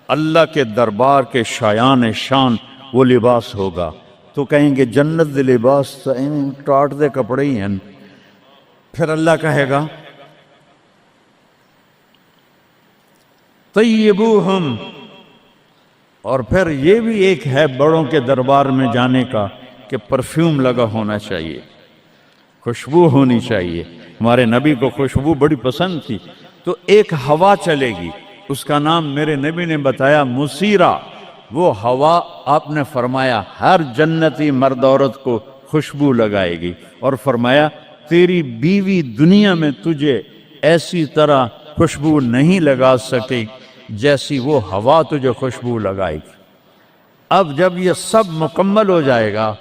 اللہ کے دربار کے شایان شان وہ لباس ہوگا، تو کہیں گے جنت دے لباس ٹاٹ دے کپڑے ہی ہیں۔ پھر اللہ کہے گا طیبوہم، اور پھر یہ بھی ایک ہے بڑوں کے دربار میں جانے کا کہ پرفیوم لگا ہونا چاہیے، خوشبو ہونی چاہیے۔ ہمارے نبی کو خوشبو بڑی پسند تھی، تو ایک ہوا چلے گی، اس کا نام میرے نبی نے بتایا مسیرہ۔ وہ ہوا آپ نے فرمایا ہر جنتی مرد عورت کو خوشبو لگائے گی، اور فرمایا تیری بیوی دنیا میں تجھے ایسی طرح خوشبو نہیں لگا سکی جیسی وہ ہوا تجھے خوشبو لگائے گی۔ اب جب یہ سب مکمل ہو جائے گا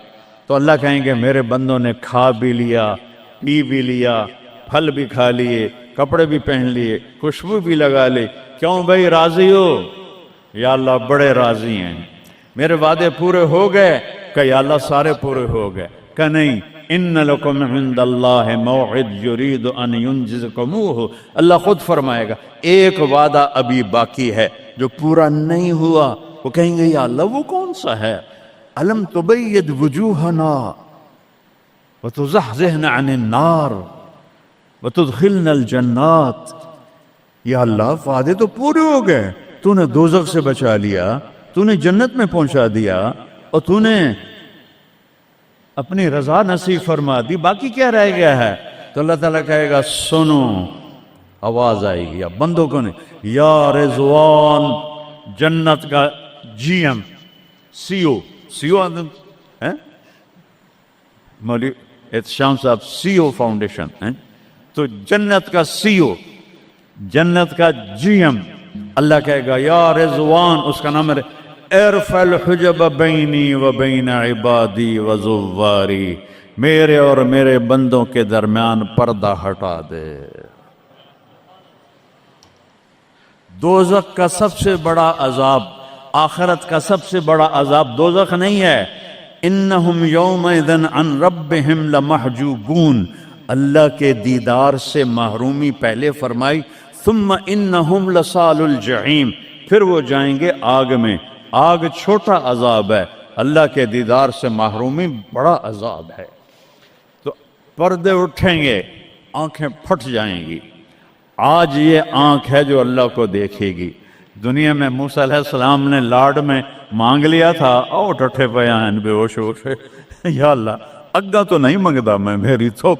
تو اللہ کہیں گے میرے بندوں نے کھا بھی لیا، پی بھی لیا، پھل بھی کھا لیے، کپڑے بھی پہن لیے، خوشبو بھی لگا لی، کیوں بھائی راضی ہو؟ یا اللہ بڑے راضی ہیں، میرے وعدے پورے ہو گئے؟ کہ یا اللہ سارے پورے ہو گئے؟ کہ نہیں، ان لکم عند اللہ موعد یرید ان ینجزکموہ، اللہ خود فرمائے گا ایک وعدہ ابھی باقی ہے جو پورا نہیں ہوا۔ وہ کہیں گے یا اللہ وہ کون سا ہے؟ الم تبید وجوہنا وتزحزحنا عن النار وتدخلنا الجنات، یا اللہ وعدے تو پورے ہو گئے، تو نے دوزخ سے بچا لیا، تو نے جنت میں پہنچا دیا، اور تو نے اپنی رضا نصیب فرما دی، باقی کیا رہ گیا ہے؟ تو اللہ تعالیٰ کہے گا سنو، آواز آئے گی اب بندوں کو نہیں، یا رضوان، جنت کا جی ایم سی او مولوی احتشام صاحب سی او فاؤنڈیشن، تو جنت کا سی او، جنت کا جی ایم، اللہ کہے گا یا رضوان، اس کا نام ہے ارفع الحجب بینی و بین عبادی و زواری، میرے اور میرے بندوں کے درمیان پردہ ہٹا دے۔ دوزخ کا سب سے بڑا عذاب، آخرت کا سب سے بڑا عذاب دوزخ نہیں ہے، انہم یومئذ عن ربہم لمحجوبون، اللہ کے دیدار سے محرومی پہلے فرمائی، ثم انہم لصال الجحیم، پھر وہ جائیں گے آگ میں۔ آگ چھوٹا عذاب ہے، اللہ کے دیدار سے محرومی بڑا عذاب ہے۔ تو پردے اٹھیں گے، آنکھیں پھٹ جائیں گی۔ آج یہ آنکھ ہے جو اللہ کو دیکھے گی۔ دنیا میں موسیٰ علیہ السلام نے لاڈ میں مانگ لیا تھا، او ٹٹھے پیان بے ہوش ہوش، یا اللہ اگا تو نہیں منگدا میں، میری تو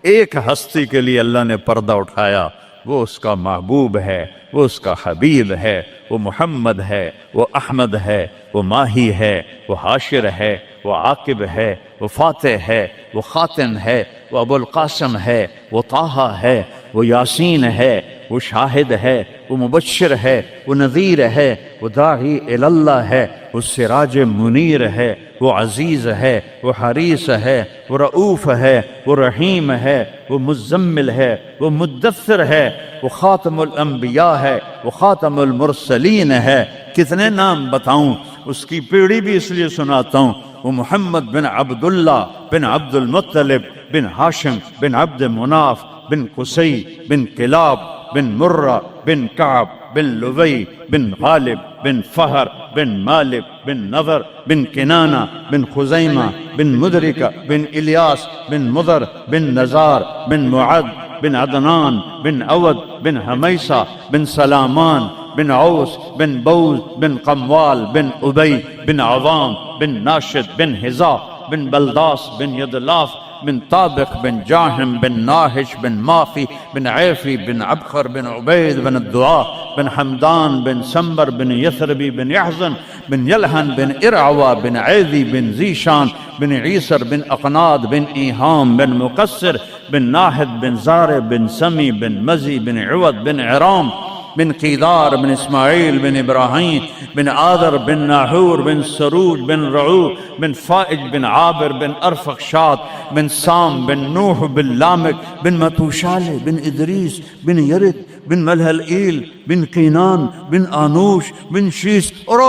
ایک ہستی کے لیے اللہ نے پردہ اٹھایا، وہ اس کا محبوب ہے، وہ اس کا حبیب ہے، وہ محمد ہے، وہ احمد ہے، وہ ماہی ہے، وہ حاشر ہے، وہ عاقب ہے، وہ فاتح ہے، وہ خاتم ہے، وہ ابو القاسم ہے، وہ طٰہٰ ہے، وہ یاسین ہے، وہ شاہد ہے، وہ مبشر ہے، وہ نذیر ہے، وہ داعی الی اللہ ہے، وہ سراج منیر ہے، وہ عزیز ہے، وہ حریص ہے، وہ رؤوف ہے، وہ رحیم ہے، وہ مزمل ہے، وہ مدثر ہے، وہ خاتم الانبیاء ہے، وہ خاتم المرسلین ہے۔ کتنے نام بتاؤں، اس کی پیڑھی بھی اس لیے سناتا ہوں۔ وہ محمد بن عبداللہ بن عبد المطلب بن ہاشم بن عبد مناف بن قصی بن کلاب بن مرہ بن کعب بن لبی بن غالب بن فہر بن مالک بن نضر بن کنانہ بن خزیمہ بن مدرکہ بن الیاس بن مضر بن نزار بن معد بن عدنان بن عود بن حمیسہ بن سلامان بن عوس بن بوز بن قموال بن ابی بن عوام بن ناشد بن حذا بن بلداس بن یدلاف بن طابق بن جاہم بن ناہش بن مافی بن عیفی بن عبخر بن عبید بن الدعاء بن حمدان بن سمبر بن یثربی بن یحزن بن یلحن بن ارعوا بن عیدی بن ذیشان بن عیسر بن اقناد بن ایہام بن مقصر بن ناحد بن زار بن سمی بن مزی بن عود بن عرام بن قیدار بن اسماعیل بن ابراہیم بن آذر بن ناحور بن سروج بن رعو بن فائج بن عابر بن ارفخشاد بن سام بن نوح بن لامک بن متوشال بن ادریس بن یرد بن ملہلئیل بن قینان بن آنوش بن شیس اور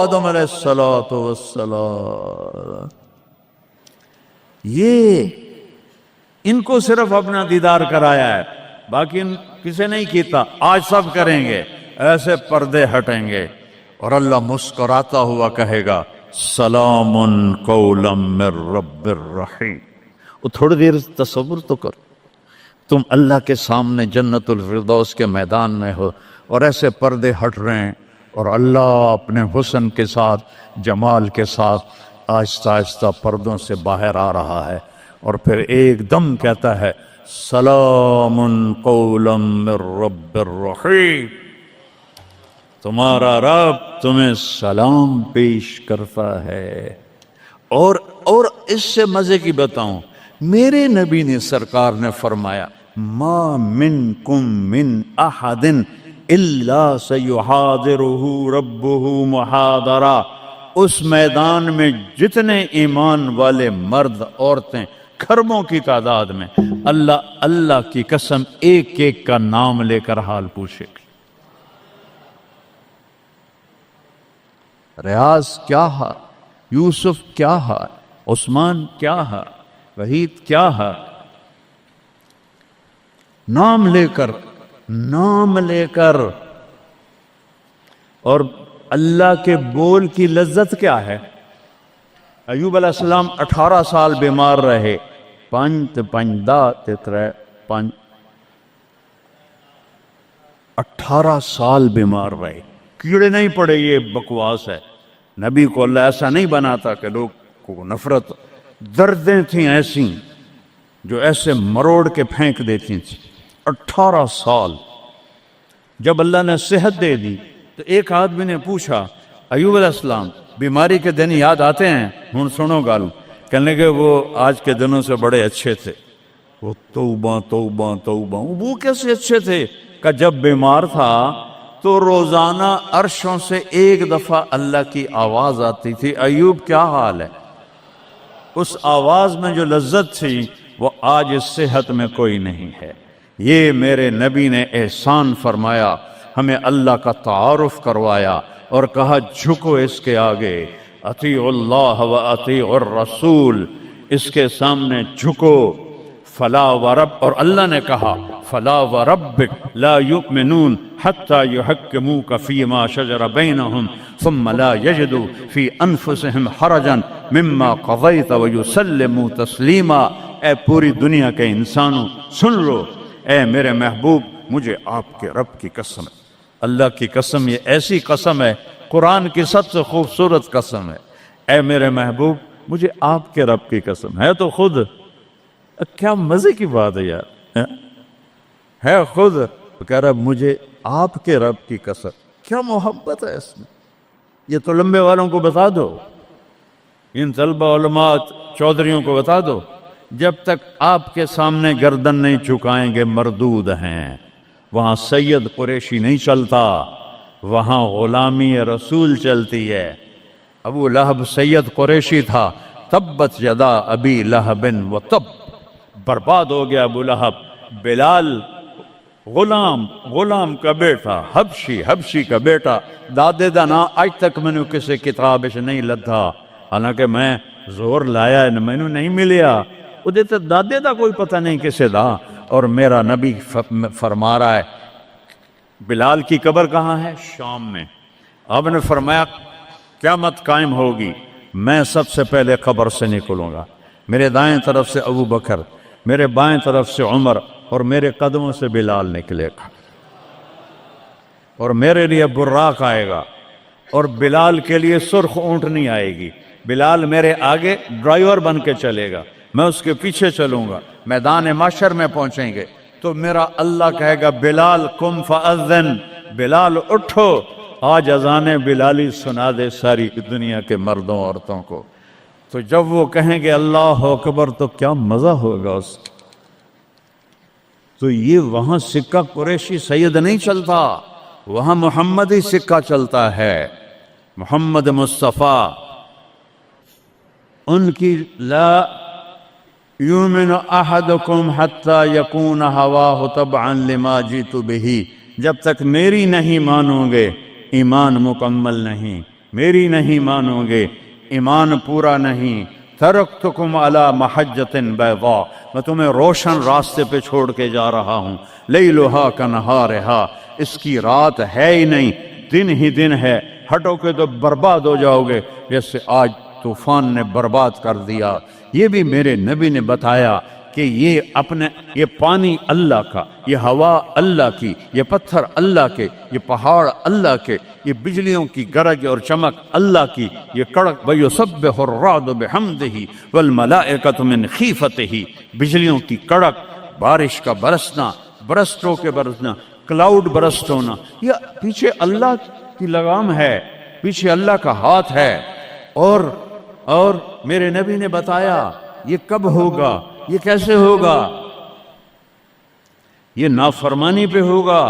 آدم علیہ السلام۔ یہ ان کو صرف اپنا دیدار کرایا ہے، باقی کسے نہیں کیتا۔ آج سب کریں گے، ایسے پردے ہٹیں گے اور اللہ مسکراتا ہوا کہے گا سلام قولا من رب الرحیم۔ وہ تھوڑی دیر تصور تو کرو، تم اللہ کے سامنے جنت الفردوس کے میدان میں ہو اور ایسے پردے ہٹ رہے ہیں اور اللہ اپنے حسن کے ساتھ، جمال کے ساتھ آہستہ آہستہ پردوں سے باہر آ رہا ہے، اور پھر ایک دم کہتا ہے سلام قولا من رب الرحیم، تمہارا رب تمہیں سلام پیش کرتا ہے۔ اور اس سے مزے کی بتاؤں، میرے نبی نے سرکار نے فرمایا ما منکم من احد الا سیحاضرہ ربہ محاضرہ، اس میدان میں جتنے ایمان والے مرد عورتیں کھربوں کی تعداد میں، اللہ کی قسم ایک ایک کا نام لے کر حال پوچھے گی۔ ریاض کیا ہے، یوسف کیا ہے، عثمان کیا ہے، وحید کیا ہے، نام لے کر۔ اور اللہ کے بول کی لذت کیا ہے؟ ایوب علیہ السلام 18 سال بیمار رہے، 18 سال بیمار رہے، کیڑے نہیں پڑے، یہ بکواس ہے۔ نبی کو اللہ ایسا نہیں بناتا کہ لوگ کو نفرت، دردیں تھیں ایسی جو ایسے مروڑ کے پھینک دیتی تھیں۔ 18 سال جب اللہ نے صحت دے دی تو ایک آدمی نے پوچھا ایوب علیہ السلام بیماری کے دن یاد آتے ہیں؟ ہن سنو گال، کہنے کہ وہ آج کے دنوں سے بڑے اچھے تھے۔ وہ توبہ توبہ توبہ، وہ کیسے اچھے تھے؟ کہ جب بیمار تھا تو روزانہ عرشوں سے ایک دفعہ اللہ کی آواز آتی تھی ایوب کیا حال ہے؟ اس آواز میں جو لذت تھی وہ آج اس صحت میں کوئی نہیں ہے۔ یہ میرے نبی نے احسان فرمایا، ہمیں اللہ کا تعارف کروایا اور کہا جھکو اس کے آگے، اطیعوا اللہ و اطیعوا الرسول، اس کے سامنے جھکو، فلا ورب، اور اللہ نے کہا فلا وربک لا یؤمنون حتی یحکموک فیما شجر بینہم ثم لا یجدوا فی انفسہم حرجا مما قضیت ویسلموا تسلیما۔ اے پوری دنیا کے انسانوں سن لو، اے میرے محبوب مجھے آپ کے رب کی قسم ہے، اللہ کی قسم، یہ ایسی قسم ہے، قرآن کی سب سے خوبصورت قسم ہے، اے میرے محبوب مجھے آپ کے رب کی قسم ہے، تو خود کیا مزے کی بات ہے یار، ہے خود کہہ رہا مجھے آپ کے رب کی قسم، کیا محبت ہے اس میں۔ یہ تو لمبے والوں کو بتا دو، ان طلبہ علماء چودھریوں کو بتا دو، جب تک آپ کے سامنے گردن نہیں جھکائیں گے مردود ہیں، وہاں سید قریشی نہیں چلتا، وہاں غلامی رسول چلتی ہے۔ ابو لہب سید قریشی تھا، تبت یدا ابی لہب و تب، برباد ہو گیا ابو لہب۔ بلال غلام کا بیٹا، حبشی کا بیٹا، دادے دا نا آج تک میں نے کسی کتاب سے نہیں لدھا، حالانکہ میں زور لایا ہے میں نے نہیں ملیا، وہ دیتے دادے دا کوئی پتہ نہیں کسے دا۔ اور میرا نبی فرما رہا ہے بلال کی قبر کہاں ہے؟ شام میں۔ آپ نے فرمایا قیامت قائم ہوگی، میں سب سے پہلے قبر سے نکلوں گا، میرے دائیں طرف سے ابو بکر، میرے بائیں طرف سے عمر، اور میرے قدموں سے بلال نکلے گا، اور میرے لیے براق آئے گا، اور بلال کے لیے سرخ اونٹنی آئے گی، بلال میرے آگے ڈرائیور بن کے چلے گا، میں اس کے پیچھے چلوں گا، میدان محشر میں پہنچیں گے تو میرا اللہ کہے گا بلال قم فاذن، بلال اٹھو آج اذان بلالی سنا دے ساری دنیا کے مردوں عورتوں کو۔ تو جب وہ کہیں گے اللہ اکبر تو کیا مزہ ہوگا اس کا۔ تو یہ وہاں سکہ قریشی سید نہیں چلتا، وہاں محمدی سکہ چلتا ہے، محمد مصطفیٰ۔ ان کی لا یؤمن احدکم حتی یکون ہواہ تبعا لما جئت بہ، جب تک میری نہیں مانو گے ایمان مکمل نہیں، میری نہیں مانو گے ایمان پورا نہیں۔ ترکتکم علی محجۃ بیضاء، میں تمہیں روشن راستے پہ چھوڑ کے جا رہا ہوں، لیلھا کنہارھا، اس کی رات ہے ہی نہیں، دن ہی دن ہے، ہٹو کے تو برباد ہو جاؤ گے جیسے آج طوفان نے برباد کر دیا۔ یہ بھی میرے نبی نے بتایا کہ یہ پانی اللہ کا، یہ ہوا اللہ کی، یہ پتھر اللہ کے، یہ پہاڑ اللہ کے، یہ بجلیوں کی گرج اور چمک اللہ کی، یہ کڑک وَيُسَبِّحُ الرَّعْدُ بِحَمْدِهِ وَالْمَلَائِكَةُ مِنْ خِيفَتِهِ، بجلیوں کی کڑک، بارش کا برسنا، برسٹوں کے برسنا، کلاؤڈ برسٹ ہونا، یہ پیچھے اللہ کی لگام ہے، پیچھے اللہ کا ہاتھ ہے۔ اور میرے نبی نے بتایا یہ کب ہوگا، یہ کیسے ہوگا، یہ نافرمانی پہ ہوگا۔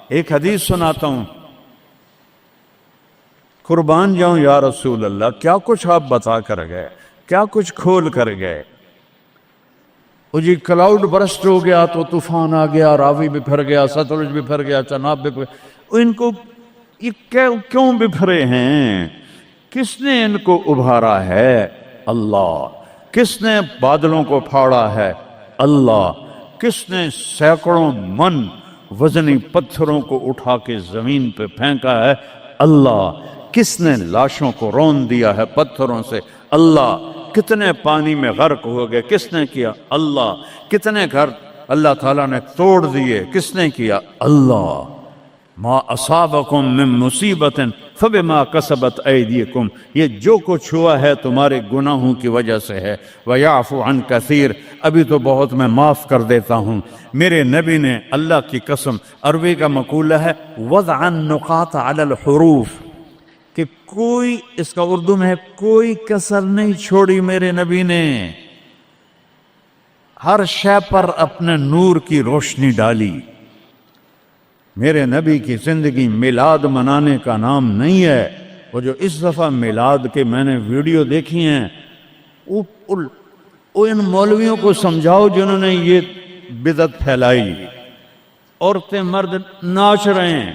ایک حدیث سناتا ہوں، قربان جاؤں یا رسول اللہ، کیا کچھ آپ بتا کر گئے، کیا کچھ کھول کر گئے۔ وہ جی کلاؤڈ برسٹ ہو گیا تو طوفان آ گیا، راوی بکھر گیا، ستلج بکھر گیا، چناب بکھر، ان کو یہ کیوں بکھرے ہیں؟ کس نے ان کو ابھارا ہے؟ اللہ۔ کس نے بادلوں کو پھاڑا ہے؟ اللہ۔ کس نے سینکڑوں من وزنی پتھروں کو اٹھا کے زمین پہ پھینکا ہے؟ اللہ۔ کس نے لاشوں کو رون دیا ہے پتھروں سے؟ اللہ۔ کتنے پانی میں غرق ہو گئے، کس نے کیا؟ اللہ۔ کتنے گھر اللہ تعالیٰ نے توڑ دیے، کس نے کیا؟ اللہ۔ ما اصابکم من مصیبت فبما کسبت ایدیکم، یہ جو کچھ ہوا ہے تمہارے گناہوں کی وجہ سے ہے۔ ویعفو عن کثیر، ابھی تو بہت میں معاف کر دیتا ہوں۔ میرے نبی نے اللہ کی قسم، عربی کا مقولہ ہے وضع النقاط علی الحروف، کہ کوئی، اس کا اردو میں ہے کوئی کسر نہیں چھوڑی میرے نبی نے، ہر شے پر اپنے نور کی روشنی ڈالی۔ میرے نبی کی زندگی میلاد منانے کا نام نہیں ہے۔ وہ جو اس دفعہ میلاد کے میں نے ویڈیو دیکھی ہیں، وہ ان مولویوں کو سمجھاؤ جنہوں نے یہ بدعت پھیلائی۔ عورتیں مرد ناچ رہے ہیں،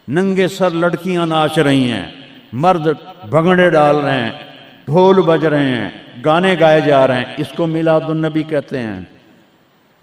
ننگے سر لڑکیاں ناچ رہی ہیں، مرد بھنگڑے ڈال رہے ہیں، ڈھول بج رہے ہیں، گانے گائے جا رہے ہیں، اس کو میلاد النبی کہتے ہیں۔